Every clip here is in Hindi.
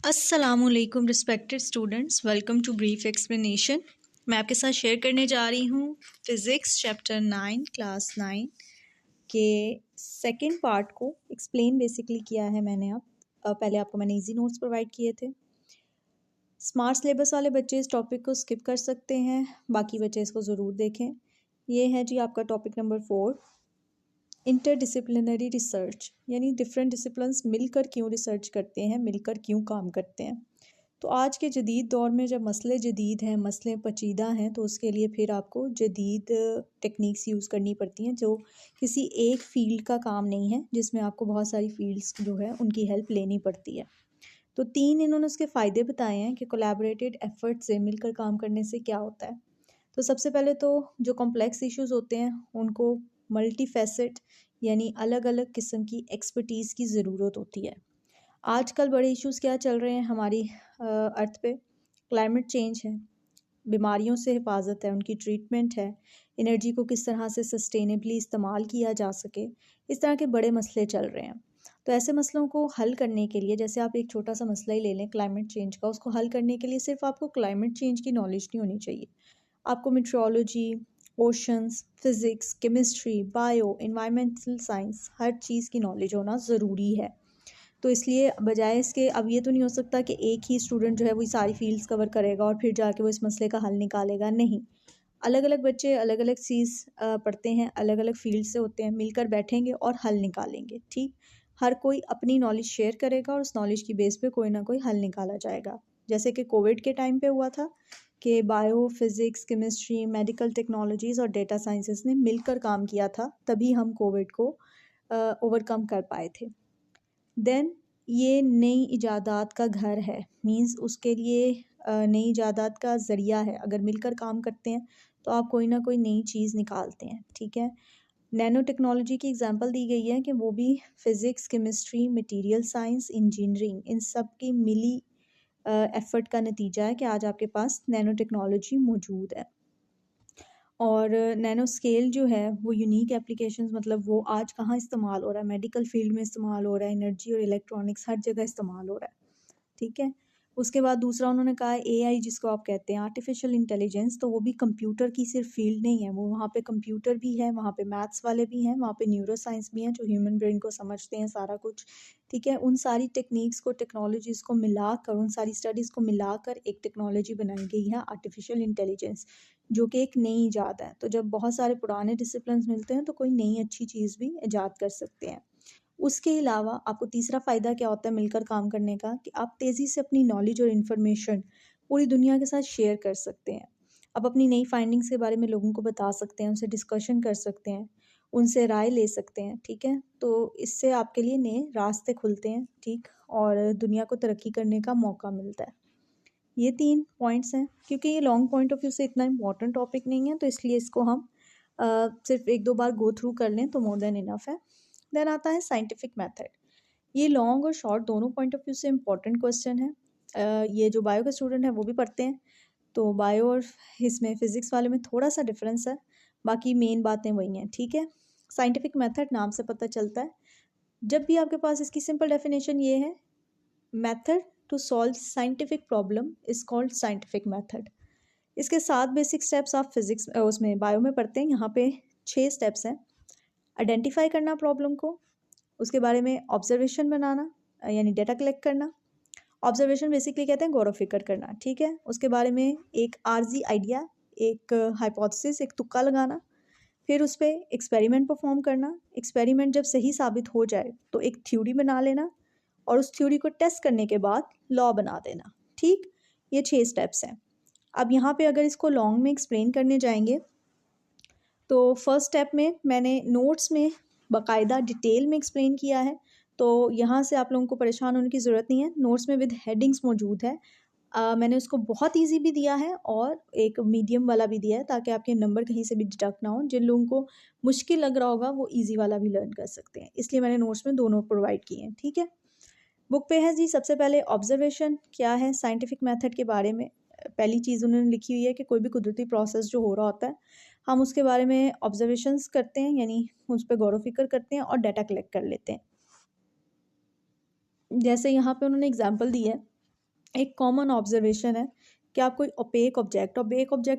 अस्सलामुअलैकुम respected students, welcome to brief explanation. मैं आपके साथ शेयर करने जा रही हूँ फिज़िक्स चैप्टर 9 क्लास 9 के सेकंड पार्ट को एक्सप्लेन बेसिकली किया है मैंने। पहले आपको मैंने इजी नोट्स प्रोवाइड किए थे। स्मार्ट सिलेबस वाले बच्चे इस टॉपिक को स्किप कर सकते हैं, बाकी बच्चे इसको ज़रूर देखें। ये है जी आपका टॉपिक नंबर 4, इंटरडिसिप्लिनरी रिसर्च, यानी डिफरेंट डिसिप्लिन्स मिलकर क्यों रिसर्च करते हैं, मिलकर क्यों काम करते हैं। तो आज के जदीद दौर में जब मसले जदीद हैं, मसले पेचीदा हैं, तो उसके लिए फिर आपको जदीद टेक्निक्स यूज़ करनी पड़ती हैं जो किसी एक फ़ील्ड का काम नहीं है, जिसमें आपको बहुत सारी फ़ील्ड्स जो है उनकी हेल्प लेनी पड़ती है। तो 3 इन्होंने उसके फ़ायदे बताए हैं कि कोलैबोरेटेड एफर्ट से मिलकर काम करने से क्या होता है। तो सबसे पहले तो जो कॉम्प्लेक्स इश्यूज़ होते हैं उनको मल्टी फैसेट यानी अलग अलग किस्म की एक्सपर्टीज़ की ज़रूरत होती है। आजकल बड़े इश्यूज़ क्या चल रहे हैं हमारी अर्थ पे, क्लाइमेट चेंज है, बीमारियों से हिफाजत है, उनकी ट्रीटमेंट है, एनर्जी को किस तरह से सस्टेनेबली इस्तेमाल किया जा सके, इस तरह के बड़े मसले चल रहे हैं। तो ऐसे मसलों को हल करने के लिए, जैसे आप एक छोटा सा मसला ही ले लें क्लाइमेट चेंज का, उसको हल करने के लिए सिर्फ आपको क्लाइमेट चेंज की नॉलेज नहीं होनी चाहिए, आपको meteorology, oceans, physics, chemistry, bio, environmental science, हर चीज़ की नॉलेज होना ज़रूरी है। तो इसलिए बजाय इसके अब ये तो नहीं हो सकता कि एक ही स्टूडेंट जो है वो सारी फील्ड्स कवर करेगा और फिर जाके वो इस मसले का हल निकालेगा। नहीं, अलग अलग बच्चे अलग अलग चीज़ पढ़ते हैं, अलग अलग फील्ड से होते हैं, मिलकर बैठेंगे और हल निकालेंगे। ठीक, हर कोई अपनी नॉलेज शेयर करेगा और उस नॉलेज की बेस पे कोई ना कोई हल निकाला जाएगा। जैसे कि कोविड के टाइम पे हुआ था कि bio, physics, chemistry, medical technologies और डेटा साइंसेस ने मिलकर काम किया था, तभी हम कोविड को ओवरकम कर पाए थे। देन ये नई इजादात का घर है, मींस उसके लिए नई इजादात का ज़रिया है। अगर मिलकर काम करते हैं तो आप कोई ना कोई नई चीज़ निकालते हैं। ठीक है, नैनो टेक्नोलॉजी की एग्जांपल दी गई है कि वो भी physics, chemistry, material science, engineering, इन सब की मिली एफ़र्ट का नतीजा है कि आज आपके पास नैनो टेक्नोलॉजी मौजूद है। और नैनो स्केल जो है वो यूनिक एप्लीकेशंस, मतलब वो आज कहाँ इस्तेमाल हो रहा है, मेडिकल फील्ड में इस्तेमाल हो रहा है, एनर्जी और इलेक्ट्रॉनिक्स हर जगह इस्तेमाल हो रहा है। ठीक है, उसके बाद दूसरा उन्होंने कहा है एआई, जिसको आप कहते हैं आर्टिफिशियल इंटेलिजेंस। तो वो भी कंप्यूटर की सिर्फ फील्ड नहीं है, वो वहाँ पे कंप्यूटर भी है, वहाँ पे मैथ्स वाले भी हैं, वहाँ पे न्यूरो साइंस भी हैं जो ह्यूमन ब्रेन को समझते हैं सारा कुछ। ठीक है, उन सारी टेक्निक्स को, टेक्नोलॉजीज़ को मिलाकर, उन सारी स्टडीज़ को मिलाकर एक टेक्नोलॉजी बनाई गई है आर्टिफिशियल इंटेलिजेंस, जो कि एक नई ईजाद है। तो जब बहुत सारे पुराने डिसिप्लिन्स मिलते हैं तो कोई नई अच्छी चीज़ भी ईजाद कर सकते हैं। उसके अलावा आपको तीसरा फ़ायदा क्या होता है मिलकर काम करने का, कि आप तेज़ी से अपनी नॉलेज और इन्फॉर्मेशन पूरी दुनिया के साथ शेयर कर सकते हैं। आप अपनी नई फाइंडिंग्स के बारे में लोगों को बता सकते हैं, उनसे डिस्कशन कर सकते हैं, उनसे राय ले सकते हैं। ठीक है, तो इससे आपके लिए नए रास्ते खुलते हैं। ठीक, और दुनिया को तरक्की करने का मौका मिलता है। ये 3 पॉइंट्स हैं। क्योंकि ये लॉन्ग पॉइंट ऑफ व्यू से इतना इम्पोर्टेंट टॉपिक नहीं है, तो इसलिए इसको हम सिर्फ 1-2 बार गो थ्रू कर लें तो मोर देन इनफ है। देन आता है साइंटिफिक मेथड। ये लॉन्ग और शॉर्ट दोनों पॉइंट ऑफ व्यू से इम्पोर्टेंट क्वेश्चन है। ये जो बायो के स्टूडेंट हैं वो भी पढ़ते हैं, तो बायो और इसमें फ़िज़िक्स वाले में थोड़ा सा डिफरेंस है, बाकी मेन बातें वही हैं। ठीक है, साइंटिफिक मेथड नाम से पता चलता है। जब भी आपके पास इसकी सिंपल डेफिनेशन ये है, method to solve scientific problem is called scientific method. इसके 7 बेसिक स्टेप्स आप फिजिक्स उसमें बायो में पढ़ते हैं, यहाँ पे 6 स्टेप्स हैं। आइडेंटिफाई करना प्रॉब्लम को, उसके बारे में ऑब्जर्वेशन बनाना यानी डेटा कलेक्ट करना। ऑब्जर्वेशन बेसिकली कहते हैं गौर फिक्र करना। ठीक है, उसके बारे में एक आर्जी आइडिया, एक हाइपोथेसिस, एक तुक्का लगाना, फिर उस पर एक्सपेरिमेंट परफॉर्म करना। एक्सपेरिमेंट जब सही साबित हो जाए तो एक थ्योरी बना लेना और उस थ्योरी को टेस्ट करने के बाद लॉ बना देना। ठीक, ये 6 स्टेप्स हैं। अब यहाँ पे अगर इसको लॉन्ग में एक्सप्लेन करने जाएंगे तो फर्स्ट स्टेप में मैंने नोट्स में बाकायदा डिटेल में एक्सप्लेन किया है, तो यहाँ से आप लोगों को परेशान होने की ज़रूरत नहीं है। नोट्स में विद हेडिंग्स मौजूद है। मैंने उसको बहुत इजी भी दिया है और एक मीडियम वाला भी दिया है, ताकि आपके नंबर कहीं से भी डिडक्ट ना हो। जिन लोगों को मुश्किल लग रहा होगा वो इजी वाला भी लर्न कर सकते हैं, इसलिए मैंने नोट्स में दोनों प्रोवाइड किए हैं। ठीक है, बुक पे है जी सबसे पहले ऑब्जर्वेशन क्या है साइंटिफिक मेथड के बारे में। पहली चीज़ उन्होंने लिखी हुई है कि कोई भी कुदरती प्रोसेस जो हो रहा होता है, हम उसके बारे में ऑब्जर्वेशंस करते हैं, यानी उस पर गौर फिक्र करते हैं और डाटा कलेक्ट कर लेते हैं। जैसे यहाँ पे उन्होंने एग्जांपल दी है एक कॉमन ऑब्जर्वेशन है कि आप कोई ओपेक ऑब्जेक्ट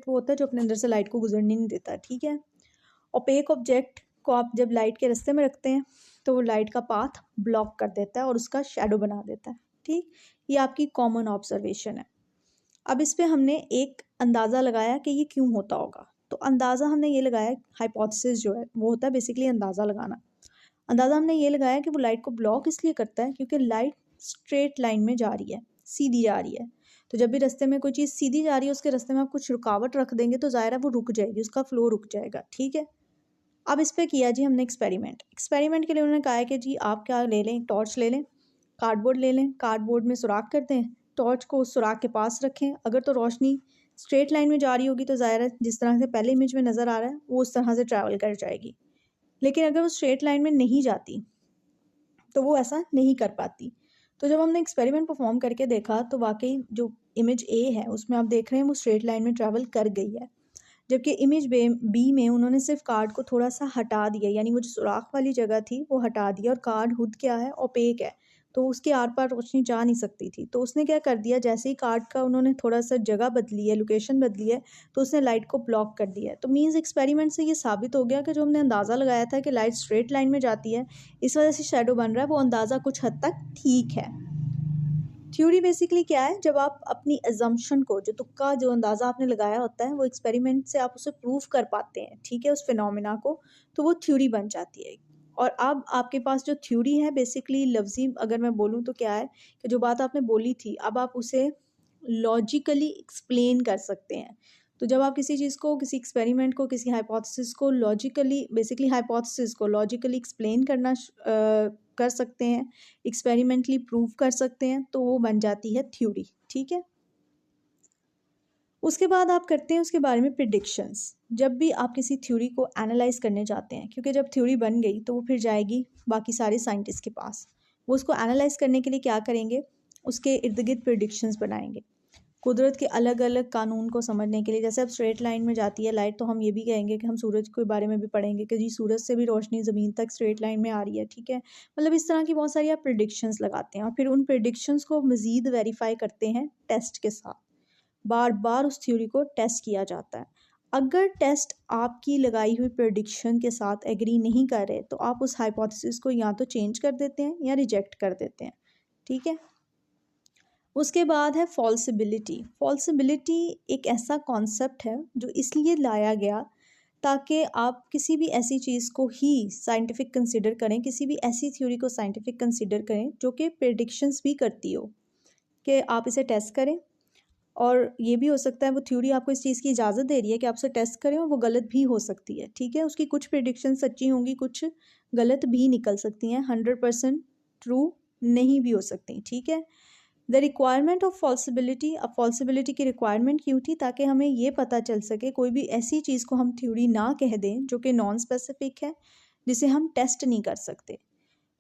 वो होता है जो अपने अंदर से लाइट को गुजरने नहीं देता, ठीक है। ओपेक ऑब्जेक्ट को आप जब लाइट के रास्ते में रखते हैं तो वो लाइट का पाथ ब्लॉक कर देता है और उसका शैडो बना देता है, ठीक। ये आपकी कॉमन ऑब्जर्वेशन है। अब इस पे हमने एक अंदाज़ा लगाया कि ये क्यों होता होगा। तो अंदाज़ा हमने ये लगाया, हाइपोथेसिस जो है वो होता है बेसिकली अंदाज़ा लगाना। अंदाज़ा हमने ये लगाया कि वो लाइट को ब्लॉक इसलिए करता है क्योंकि लाइट स्ट्रेट लाइन में जा रही है, सीधी जा रही है। तो जब भी रास्ते में कोई चीज़ सीधी जा रही है, उसके रास्ते में आप कुछ रुकावट रख देंगे तो ज़ाहिर है वो रुक जाएगी, उसका फ्लो रुक जाएगा, ठीक है। अब इस पे किया जी हमने एक्सपेरिमेंट के लिए उन्होंने कहा है कि जी आप क्या ले लें, टॉर्च ले लें, कार्डबोर्ड ले लें, कार्डबोर्ड में सुराख कर दें, टॉर्च को उस सुराख के पास रखें। अगर तो रोशनी स्ट्रेट लाइन में जा रही होगी तो ज़ाहिर है जिस तरह से पहले इमेज में नज़र आ रहा है वो उस तरह से ट्रैवल कर जाएगी। लेकिन अगर वो स्ट्रेट लाइन में नहीं जाती तो वो ऐसा नहीं कर पाती। तो जब हमने एक्सपेरिमेंट परफॉर्म करके देखा तो वाकई जो इमेज ए है उसमें आप देख रहे हैं वो स्ट्रेट लाइन में ट्रैवल कर गई है, जबकि इमेज बी में उन्होंने सिर्फ कार्ड को थोड़ा सा हटा दिया, यानी वो जो सुराख वाली जगह थी वो हटा दिया और कार्ड खुद क्या है, ओपेक है, तो उसके आर पार रोशनी जा नहीं सकती थी। तो उसने क्या कर दिया, जैसे ही कार्ड का उन्होंने थोड़ा सा जगह बदली है, लोकेशन बदली है, तो उसने लाइट को ब्लॉक कर दिया है। तो मीन्स एक्सपेरिमेंट से ये साबित हो गया कि जो हमने अंदाज़ा लगाया था कि लाइट स्ट्रेट लाइन में जाती है, इस वजह से शेडो बन रहा है, वो अंदाज़ा कुछ हद तक ठीक है। थ्योरी बेसिकली क्या है, जब आप अपनी अजम्पशन को, जो तुक्का जो अंदाज़ा आपने लगाया होता है, वो एक्सपेरिमेंट से आप उसे प्रूव कर पाते हैं, ठीक है, उस फिनोमिना को, तो वो थ्योरी बन जाती है। और अब आपके पास जो थ्योरी है बेसिकली लफ्जी अगर मैं बोलूँ तो क्या है कि जो बात आपने बोली थी अब आप उसे लॉजिकली एक्सप्लेन कर सकते हैं। तो जब आप किसी चीज़ को, किसी एक्सपेरिमेंट को, किसी हाइपोथेसिस को लॉजिकली, बेसिकली हाइपोथेसिस को लॉजिकली एक्सप्लेन करना कर सकते हैं, एक्सपेरिमेंटली प्रूव कर सकते हैं, तो वो बन जाती है थ्योरी, ठीक है। उसके बाद आप करते हैं उसके बारे में प्रिडिक्शंस। जब भी आप किसी थ्योरी को एनालाइज करने जाते हैं, क्योंकि जब थ्योरी बन गई तो वो फिर जाएगी बाकी सारे साइंटिस्ट के पास, वो उसको एनालाइज करने के लिए क्या करेंगे, उसके इर्द गिर्द प्रिडिक्शंस बनाएंगे। कुदरत के अलग अलग कानून को समझने के लिए, जैसे अब स्ट्रेट लाइन में जाती है लाइट, तो हम ये भी कहेंगे कि हम सूरज के बारे में भी पढ़ेंगे कि जी सूरज से भी रोशनी ज़मीन तक स्ट्रेट लाइन में आ रही है, ठीक है। मतलब इस तरह की बहुत सारी आप प्रिडिक्शंस लगाते हैं और फिर उन प्रिडिक्शंस को मज़ीद वेरीफाई करते हैं टेस्ट के साथ। बार बार उस थ्योरी को टेस्ट किया जाता है। अगर टेस्ट आपकी लगाई हुई प्रेडिक्शन के साथ एग्री नहीं कर रहे तो आप उस हाइपोथेसिस को या तो चेंज कर देते हैं या रिजेक्ट कर देते हैं, ठीक है। उसके बाद है फॉल्सिबिलिटी। फॉल्सिबिलिटी एक ऐसा कॉन्सेप्ट है जो इसलिए लाया गया ताकि आप किसी भी ऐसी चीज़ को ही साइंटिफिक कंसिडर करें, किसी भी ऐसी थ्योरी को साइंटिफिक कंसिडर करें जो कि प्रेडिक्शंस भी करती हो, कि आप इसे टेस्ट करें। और ये भी हो सकता है वो थ्योरी आपको इस चीज़ की इजाज़त दे रही है कि आप उसे टेस्ट करें और वो गलत भी हो सकती है, ठीक है। उसकी कुछ प्रेडिक्शन सच्ची होंगी, कुछ गलत भी निकल सकती हैं, 100% ट्रू नहीं भी हो सकती, ठीक है। द रिक्वायरमेंट ऑफ फॉल्सिबिलिटी, अब फॉल्सिबिलिटी की रिक्वायरमेंट क्यों थी, ताकि हमें ये पता चल सके कोई भी ऐसी चीज़ को हम थ्योरी ना कह दें जो कि नॉन स्पेसिफिक है, जिसे हम टेस्ट नहीं कर सकते।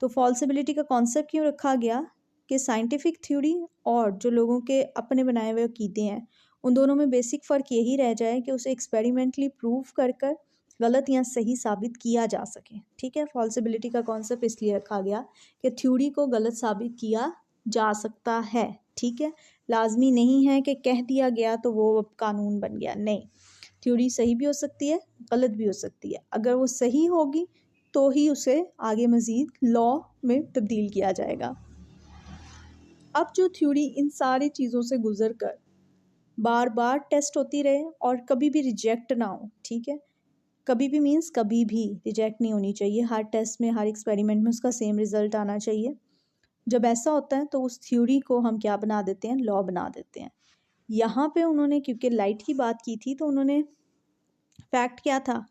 तो फॉल्सिबिलिटी का कॉन्सेप्ट क्यों रखा गया कि साइंटिफिक थ्योरी और जो लोगों के अपने बनाए हुए अकीदे हैं, उन दोनों में बेसिक फ़र्क यही रह जाए कि उसे एक्सपेरिमेंटली प्रूव कर कर गलत या सही साबित किया जा सके, ठीक है। फॉल्सिबिलिटी का कॉन्सेप्ट इसलिए रखा गया कि थ्योरी को गलत साबित किया जा सकता है, ठीक है। लाजमी नहीं है कि कह दिया गया तो वो अब कानून बन गया, नहीं। थ्योरी सही भी हो सकती है, गलत भी हो सकती है। अगर वो सही होगी तो ही उसे आगे मज़ीद लॉ में तब्दील किया जाएगा। अब जो थ्योरी इन सारी चीज़ों से गुजर कर बार बार टेस्ट होती रहे और कभी भी रिजेक्ट ना हो, ठीक है। कभी भी मीन्स कभी भी रिजेक्ट नहीं होनी चाहिए, हर टेस्ट में, हर एक्सपेरिमेंट में उसका सेम रिजल्ट आना चाहिए। जब ऐसा होता है तो उस थ्योरी को हम क्या बना देते हैं, लॉ बना देते हैं। यहाँ पे उन्होंने क्योंकि लाइट की बात की थी तो उन्होंने फैक्ट क्या था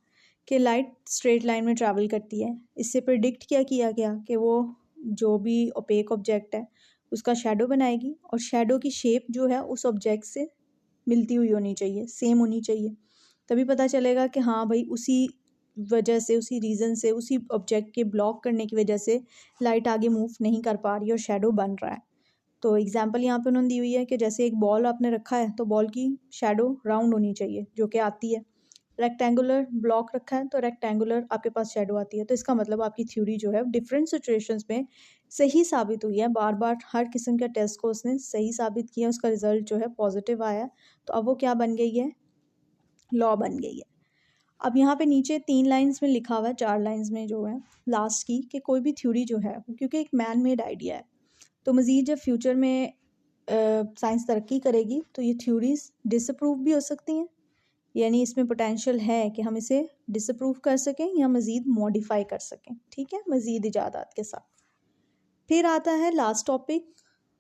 कि लाइट स्ट्रेट लाइन में ट्रैवल करती है। इससे प्रिडिक्ट क्या किया गया कि वो जो भी ओपेक ऑब्जेक्ट है उसका शेडो बनाएगी और शेडो की शेप जो है उस ऑब्जेक्ट से मिलती हुई होनी चाहिए, सेम होनी चाहिए। तभी पता चलेगा कि हाँ भाई उसी वजह से, उसी रीज़न से, उसी ऑब्जेक्ट के ब्लॉक करने की वजह से लाइट आगे मूव नहीं कर पा रही और शेडो बन रहा है। तो एग्जांपल यहाँ पे उन्होंने दी हुई है कि जैसे एक बॉल आपने रखा है तो बॉल की शेडो राउंड होनी चाहिए जो कि आती है। रेक्टेंगुलर ब्लॉक रखा है तो रेक्टेंगुलर आपके पास शेडो आती है। तो इसका मतलब आपकी थ्योरी जो है डिफरेंट सिचुएशंस में सही साबित हुई है, बार बार हर किस्म के टेस्ट को उसने सही साबित किया, उसका रिजल्ट जो है पॉजिटिव आया, तो अब वो क्या बन गई है, लॉ बन गई है। अब यहाँ पे नीचे 3 लाइंस में लिखा हुआ है, 4 लाइंस में जो है लास्ट की, कि कोई भी थ्योरी जो है क्योंकि एक मैन मेड आइडिया है, तो मज़ीद जब फ्यूचर में साइंस तरक्की करेगी तो ये थ्योरीज डिसअप्रूव भी हो सकती हैं, यानी इसमें पोटेंशियल है कि हम इसे डिसअप्रूव कर सकें या मज़ीद मॉडिफाई कर सकें, ठीक है, मज़ीद इजादात के साथ। फिर आता है लास्ट टॉपिक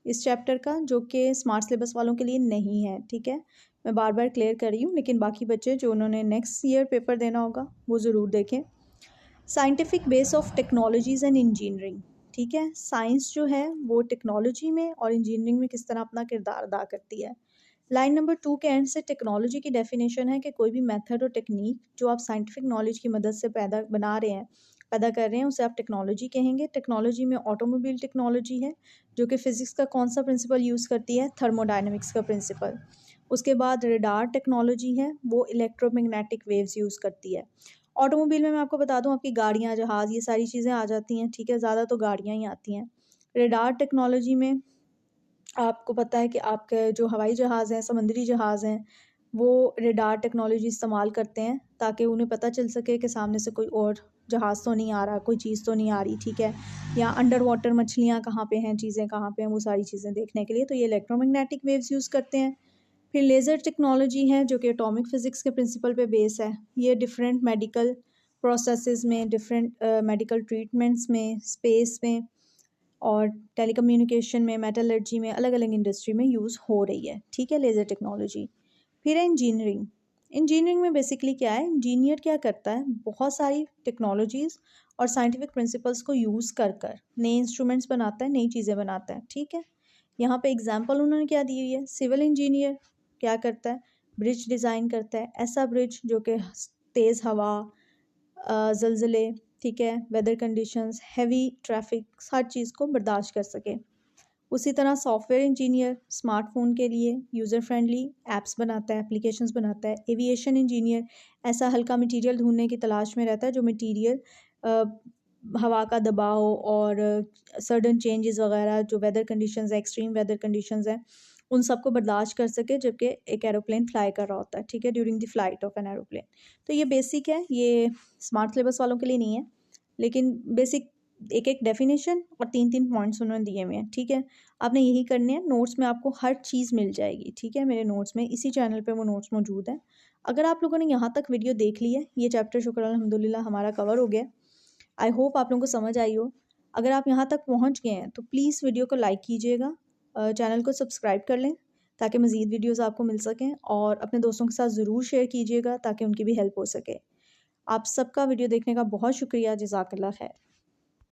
इस चैप्टर का, जो कि स्मार्ट सिलेबस वालों के लिए नहीं है, ठीक है, मैं बार बार क्लियर कर रही हूँ, लेकिन बाकी बच्चे जो उन्होंने नेक्स्ट ईयर पेपर देना होगा वो ज़रूर देखें। Scientific base of technologies and engineering, ठीक है, साइंस जो है वो टेक्नोलॉजी में और इंजीनियरिंग में किस तरह अपना किरदार अदा करती है। लाइन नंबर 2 के एंड से टेक्नोलॉजी की डेफिनेशन है कि कोई भी मेथड और टेक्निक जो आप साइंटिफिक नॉलेज की मदद से पैदा कर रहे हैं उसे आप टेक्नोलॉजी कहेंगे। टेक्नोलॉजी में ऑटोमोबाइल टेक्नोलॉजी है जो कि फ़िज़िक्स का कौन सा प्रिंसिपल यूज़ करती है, थर्मोडायनेमिक्स का प्रिंसिपल। उसके बाद रेडार टेक्नोलॉजी है, वो इलेक्ट्रोमैग्नेटिक वेव्स यूज़ करती है। ऑटोमोबाइल में मैं आपको बता दूं, आपकी गाड़ियाँ, जहाज़, ये सारी चीज़ें आ जाती हैं, ठीक है, ज़्यादा तो गाड़ियाँ ही आती हैं। रेडार टेक्नोलॉजी में आपको पता है कि आपके जो हवाई जहाज़ हैं, समुद्री जहाज़ हैं, वो रेडार टेक्नोलॉजी इस्तेमाल करते हैं ताकि उन्हें पता चल सके कि सामने से कोई और जहाज़ तो नहीं आ रहा, कोई चीज़ तो नहीं आ रही, ठीक है, या अंडर वाटर मछलियाँ कहाँ पे हैं, चीज़ें कहाँ पे हैं, वो सारी चीज़ें देखने के लिए तो ये इलेक्ट्रोमैग्नेटिक वेव्स यूज़ करते हैं। फिर लेज़र टेक्नोलॉजी है जो कि एटॉमिक फ़िज़िक्स के प्रिंसिपल पे बेस है। ये डिफरेंट मेडिकल प्रोसेसेस में, डिफरेंट मेडिकल ट्रीटमेंट्स में, स्पेस में और टेलीकम्युनिकेशन में, मेटलर्जी में, अलग अलग इंडस्ट्री में यूज़ हो रही है, ठीक है, लेज़र टेक्नोलॉजी। फिर है इंजीनियरिंग। इंजीनियरिंग में बेसिकली क्या है, इंजीनियर क्या करता है, बहुत सारी टेक्नोलॉजीज़ और साइंटिफिक प्रिंसिपल्स को यूज़ कर कर नए इंस्ट्रूमेंट्स बनाता है, नई चीज़ें बनाता है, ठीक है। यहाँ पे एग्जांपल उन्होंने क्या दी हुई है, सिविल इंजीनियर क्या करता है, ब्रिज डिज़ाइन करता है, ऐसा ब्रिज जो कि तेज़ हवा, ज़लज़ले, ठीक है, वेदर कंडीशंस, हैवी ट्रैफिक, हर चीज़ को बर्दाश्त कर सके। उसी तरह सॉफ्टवेयर इंजीनियर स्मार्टफोन के लिए यूज़र फ्रेंडली ऐप्स बनाता है, एप्लीकेशंस बनाता है। एविएशन इंजीनियर ऐसा हल्का मटेरियल ढूंढने की तलाश में रहता है जो मटेरियल हवा का दबाव और सडन चेंजेस वगैरह, जो वेदर कंडीशंस है, एक्सट्रीम वेदर कंडीशंस हैं, उन सबको बर्दाश्त कर सके जबकि एक एरोप्लेन फ्लाई कर रहा होता है, ठीक है, during the flight of an aeroplane. तो ये बेसिक है, ये स्मार्ट सिलेबस वालों के लिए नहीं है, लेकिन बेसिक एक एक डेफिनेशन और 3-3 पॉइंट्स उन्होंने दिए हुए हैं, ठीक है। आपने यही करने हैं, नोट्स में आपको हर चीज़ मिल जाएगी, ठीक है, मेरे नोट्स में, इसी चैनल पे वो नोट्स मौजूद हैं। अगर आप लोगों ने यहाँ तक वीडियो देख ली है, ये चैप्टर शुक्र अल्हम्दुलिल्लाह हमारा कवर हो गया। आई होप आप लोगों को समझ आई हो। अगर आप यहाँ तक पहुँच गए हैं तो प्लीज़ वीडियो को लाइक कीजिएगा, चैनल को सब्सक्राइब कर लें ताकि मज़ीद वीडियोज़ आपको मिल सकें, और अपने दोस्तों के साथ ज़रूर शेयर कीजिएगा ताकि उनकी भी हेल्प हो सके। आप सबका वीडियो देखने का बहुत शुक्रिया, जज़ाकल्लाह खैर।